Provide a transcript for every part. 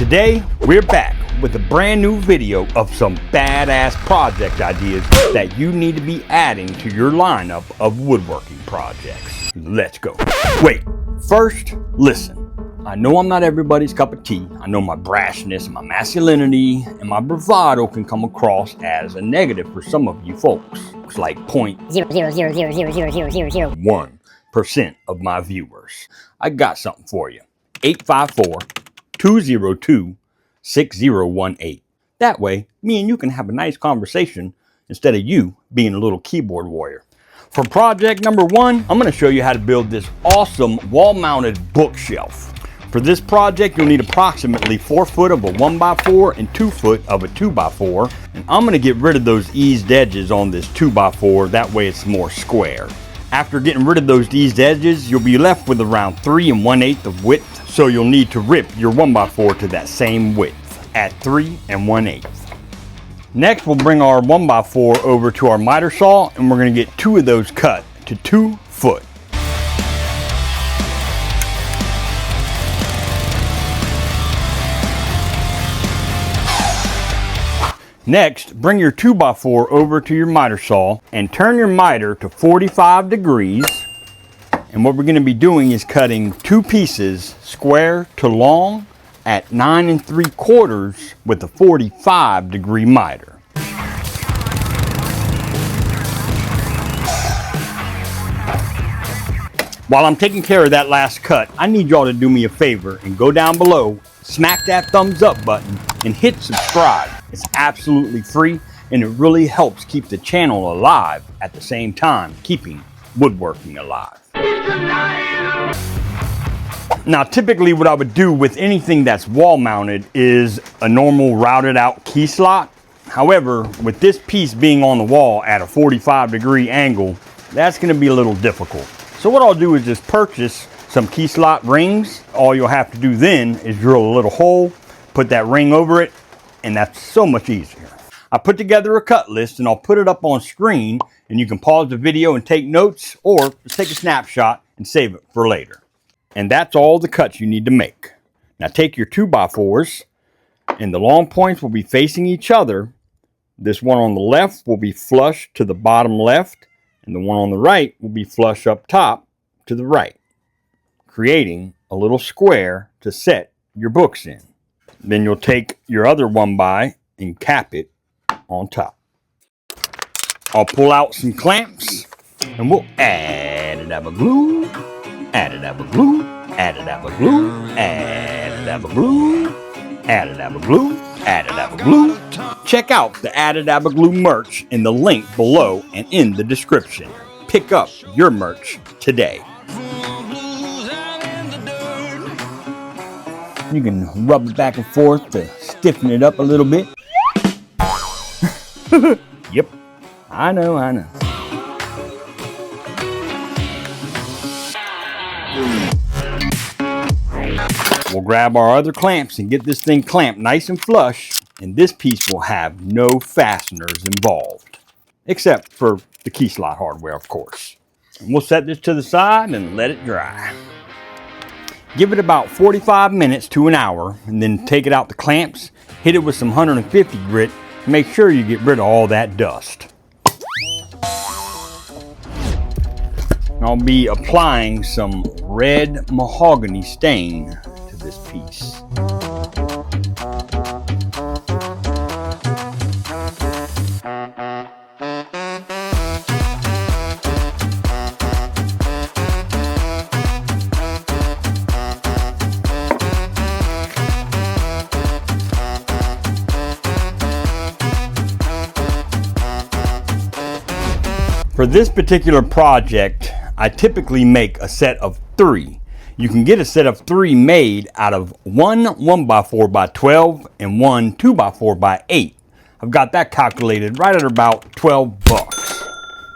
Today, we're back with a brand new video of some badass project ideas that you need to be adding to your lineup of woodworking projects. Let's go. Wait, first, listen. I know I'm not everybody's cup of tea. I know my brashness, my masculinity, and my bravado can come across as a negative for some of you folks. It's like 0.000000001% of my viewers. I got something for you. 854-202-6018. That way, me and you can have a nice conversation instead of you being a little keyboard warrior. For project number one, I'm going to show you how to build this awesome wall-mounted bookshelf. For this project, you'll need approximately 4 foot of a 1x4 and 2 foot of a 2x4. And I'm going to get rid of those eased edges on this 2x4. That way it's more square. After getting rid of those eased edges, you'll be left with around 3 1/8 of width. So you'll need to rip your 1x4 to that same width at 3 1/8. Next, we'll bring our 1x4 over to our miter saw, and we're going to get 2 of those cut to 2 foot. Next, bring your 2x4 over to your miter saw and turn your miter to 45 degrees. And what we're going to be doing is cutting 2 pieces square to long at 9 3/4 with a 45-degree miter. While I'm taking care of that last cut, I need y'all to do me a favor and go down below, smack that thumbs up button, and hit subscribe. It's absolutely free, and it really helps keep the channel alive at the same time keeping woodworking alive. Now, typically what I would do with anything that's wall mounted is a normal routed out key slot. However, with this piece being on the wall at a 45-degree angle, that's going to be a little difficult. So what I'll do is just purchase some key slot rings. All you'll have to do then is drill a little hole, put that ring over it, and that's so much easier. I put together a cut list and I'll put it up on screen, and you can pause the video and take notes, or just take a snapshot and save it for later. And that's all the cuts you need to make. Now take your 2x4s, and the long points will be facing each other. This one on the left will be flush to the bottom left, and the one on the right will be flush up top to the right, creating a little square to set your books in. Then you'll take your other 1x and cap it on top. I'll pull out some clamps, and we'll add a dab of glue, add a dab of glue, add a dab of glue, add a dab of glue, add a dab of glue, add a dab of glue. Check out the Add a Dab of Glue merch in the link below and in the description. Pick up your merch today. You can rub it back and forth to stiffen it up a little bit. Yep, I know. We'll grab our other clamps and get this thing clamped nice and flush, and this piece will have no fasteners involved, except for the key slot hardware, of course. And we'll set this to the side and let it dry. Give it about 45 minutes to an hour, and then take it out the clamps, hit it with some 150 grit, and make sure you get rid of all that dust. I'll be applying some red mahogany stain to this piece. For this particular project, I typically make a set of 3. You can get a set of 3 made out of one 1x4x12 and one 2x4x8. I've got that calculated right at about 12 bucks.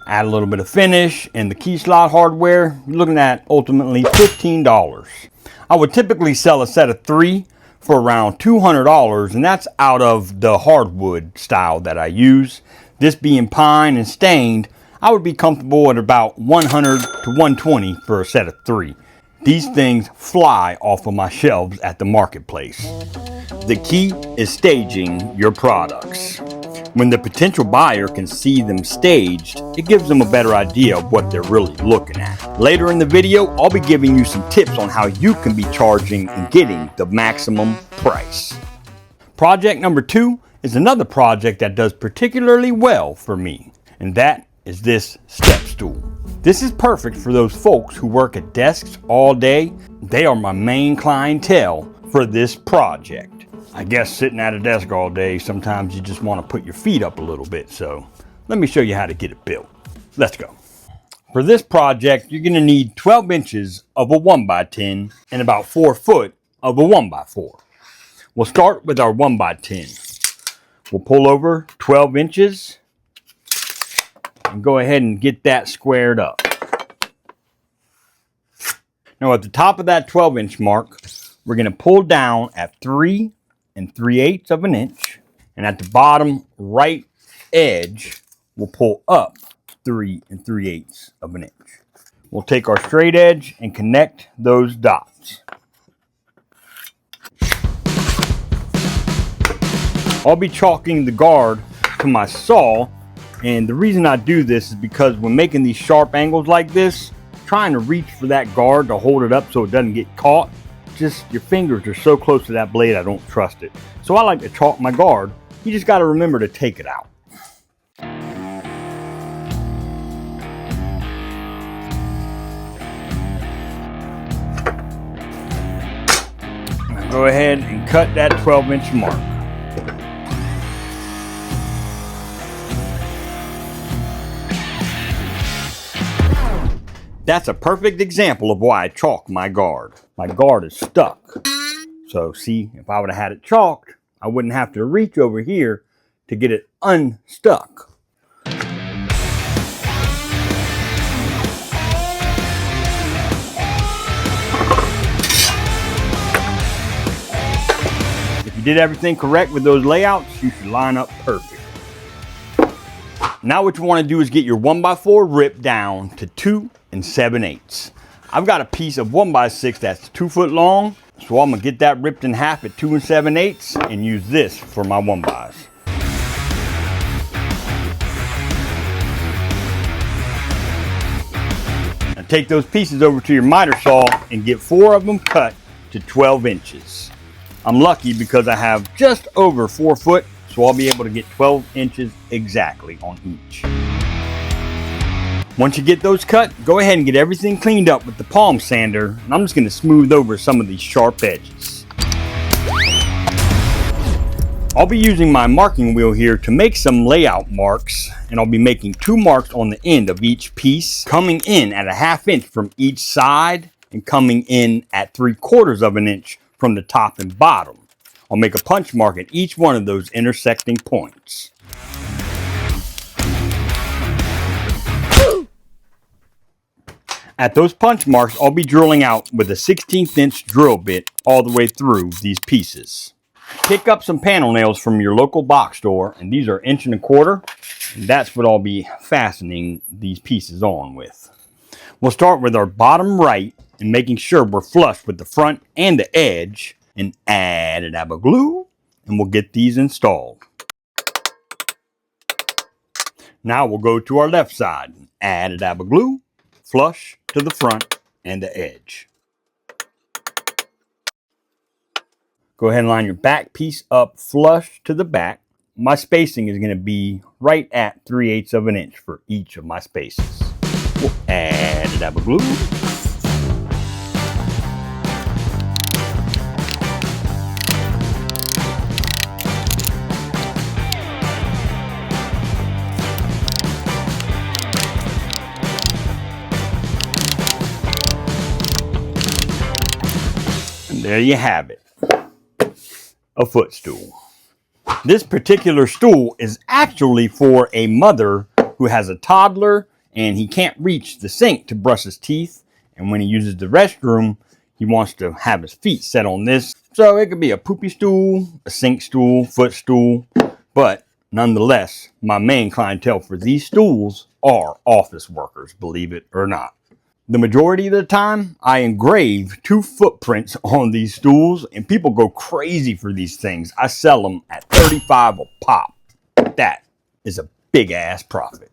Add a little bit of finish and the key slot hardware, you're looking at ultimately $15. I would typically sell a set of 3 for around $200, and that's out of the hardwood style that I use. This being pine and stained, I would be comfortable at about $100 to $120 for a set of 3. These things fly off of my shelves at the marketplace. The key is staging your products. When the potential buyer can see them staged, it gives them a better idea of what they're really looking at. Later in the video, I'll be giving you some tips on how you can be charging and getting the maximum price. Project number 2 is another project that does particularly well for me, and that is this step stool. This is perfect for those folks who work at desks all day. They are my main clientele for this project. I guess sitting at a desk all day, sometimes you just want to put your feet up a little bit, so let me show you how to get it built. Let's go. For this project, you're going to need 12 inches of a 1x10 and about 4 foot of a 1x4. We'll start with our 1x10. We'll pull over 12 inches and go ahead and get that squared up. Now at the top of that 12-inch mark, we're going to pull down at 3 3/8 of an inch, and at the bottom right edge, we'll pull up 3 3/8 of an inch. We'll take our straight edge and connect those dots. I'll be chalking the guard to my saw, and the reason I do this is because when making these sharp angles like this, trying to reach for that guard to hold it up so it doesn't get caught, just your fingers are so close to that blade, I don't trust it. So I like to chalk my guard. You just got to remember to take it out. Now go ahead and cut that 12-inch mark. That's a perfect example of why I chalk my guard. My guard is stuck. So see, if I would have had it chalked, I wouldn't have to reach over here to get it unstuck. If you did everything correct with those layouts, you should line up perfect. Now what you want to do is get your 1x4 ripped down to 2 7/8. I've got a piece of 1x6 that's 2 foot long, so I'm going to get that ripped in half at 2 7/8 and use this for my 1x. Now take those pieces over to your miter saw and get 4 of them cut to 12 inches. I'm lucky because I have just over 4 foot, so I'll be able to get 12 inches exactly on each. Once you get those cut, go ahead and get everything cleaned up with the palm sander, and I'm just going to smooth over some of these sharp edges. I'll be using my marking wheel here to make some layout marks, and I'll be making 2 marks on the end of each piece, coming in at a 1/2 inch from each side and coming in at 3/4 of an inch from the top and bottom. I'll make a punch mark at each one of those intersecting points. At those punch marks, I'll be drilling out with a 1/16 inch drill bit all the way through these pieces. Pick up some panel nails from your local box store, and these are 1 1/4 inch, and that's what I'll be fastening these pieces on with. We'll start with our bottom right and making sure we're flush with the front and the edge, and add a dab of glue, and we'll get these installed. Now we'll go to our left side, add a dab of glue, flush to the front and the edge. Go ahead and line your back piece up flush to the back. My spacing is going to be right at 3/8 of an inch for each of my spaces. We'll add a dab of glue. There you have it, a footstool. This particular stool is actually for a mother who has a toddler and he can't reach the sink to brush his teeth, and when he uses the restroom, he wants to have his feet set on this. So it could be a poopy stool, a sink stool, footstool, but nonetheless, my main clientele for these stools are office workers, believe it or not. The majority of the time, I engrave 2 footprints on these stools, and people go crazy for these things. I sell them at $35 a pop. That is a big ass profit.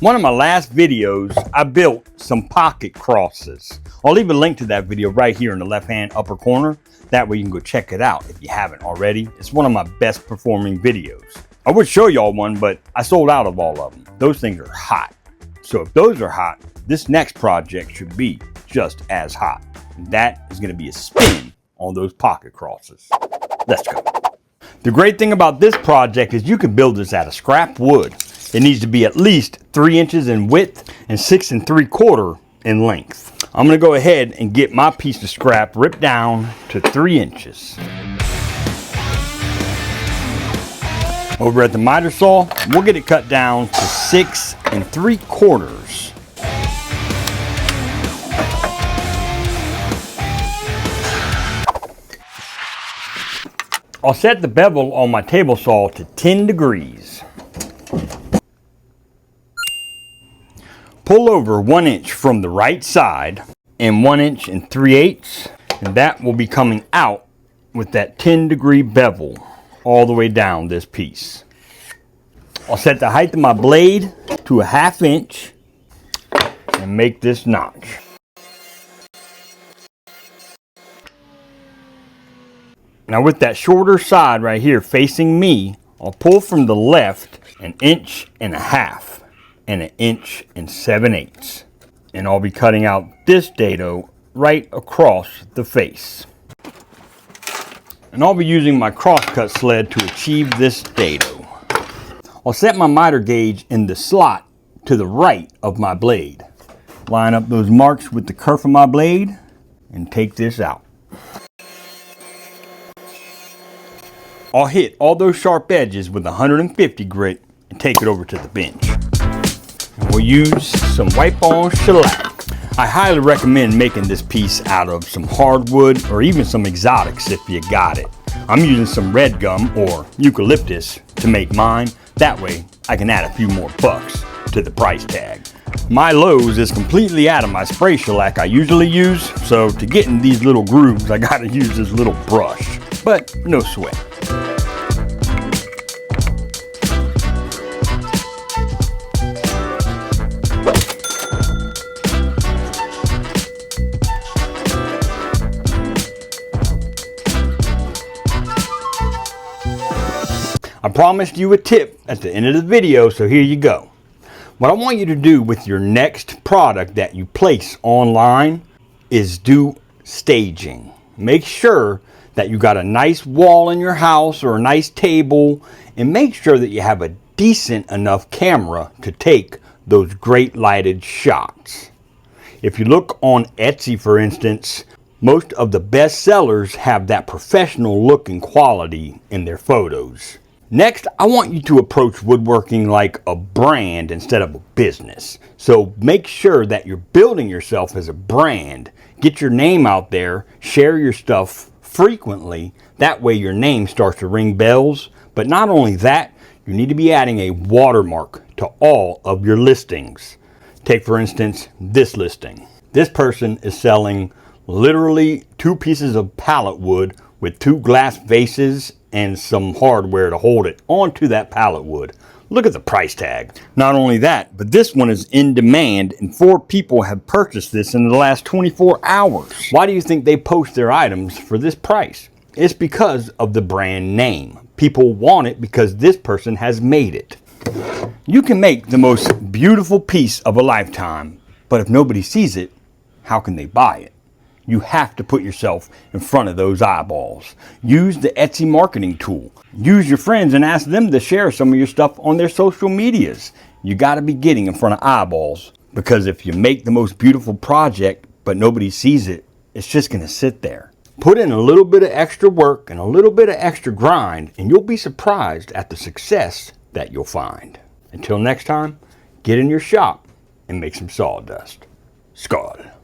One of my last videos, I built some pocket crosses. I'll leave a link to that video right here in the left-hand upper corner. That way you can go check it out if you haven't already. It's one of my best performing videos. I would show y'all one, but I sold out of all of them. Those things are hot. So if those are hot, this next project should be just as hot. And that is going to be a spin on those pocket crosses. Let's go. The great thing about this project is you can build this out of scrap wood. It needs to be at least 3 inches in width and 6 3/4 in length. I'm going to go ahead and get my piece of scrap ripped down to 3 inches. Over at the miter saw, we'll get it cut down to 6 3/4. I'll set the bevel on my table saw to 10 degrees. Pull over 1 inch from the right side and 1 inch 3/8, and that will be coming out with that 10-degree bevel all the way down this piece. I'll set the height of my blade to 1/2 inch and make this notch. Now with that shorter side right here facing me, I'll pull from the left 1.5 inches and 1 7/8 inches. And I'll be cutting out this dado right across the face. And I'll be using my crosscut sled to achieve this dado. I'll set my miter gauge in the slot to the right of my blade. Line up those marks with the kerf of my blade and take this out. I'll hit all those sharp edges with 150 grit and take it over to the bench. And we'll use some wipe-on shellac. I highly recommend making this piece out of some hardwood or even some exotics if you got it. I'm using some red gum or eucalyptus to make mine. That way I can add a few more bucks to the price tag. My Lowe's is completely out of my spray shellac I usually use, so to get in these little grooves I gotta use this little brush, but no sweat. I promised you a tip at the end of the video, so here you go. What I want you to do with your next product that you place online is do staging. Make sure that you got a nice wall in your house or a nice table, and make sure that you have a decent enough camera to take those great lighted shots. If you look on Etsy, for instance, most of the best sellers have that professional look and quality in their photos. Next, I want you to approach woodworking like a brand instead of a business. So make sure that you're building yourself as a brand. Get your name out there, share your stuff frequently. That way your name starts to ring bells. But not only that, you need to be adding a watermark to all of your listings. Take, for instance, this listing. This person is selling literally 2 pieces of pallet wood with 2 glass vases and some hardware to hold it onto that pallet wood. Look at the price tag. Not only that, but this one is in demand and 4 people have purchased this in the last 24 hours. Why do you think they post their items for this price? It's because of the brand name. People want it because this person has made it. You can make the most beautiful piece of a lifetime, but if nobody sees it, how can they buy it? You have to put yourself in front of those eyeballs. Use the Etsy marketing tool. Use your friends and ask them to share some of your stuff on their social medias. You got to be getting in front of eyeballs, because if you make the most beautiful project but nobody sees it, it's just going to sit there. Put in a little bit of extra work and a little bit of extra grind, and you'll be surprised at the success that you'll find. Until next time, get in your shop and make some sawdust. Skål.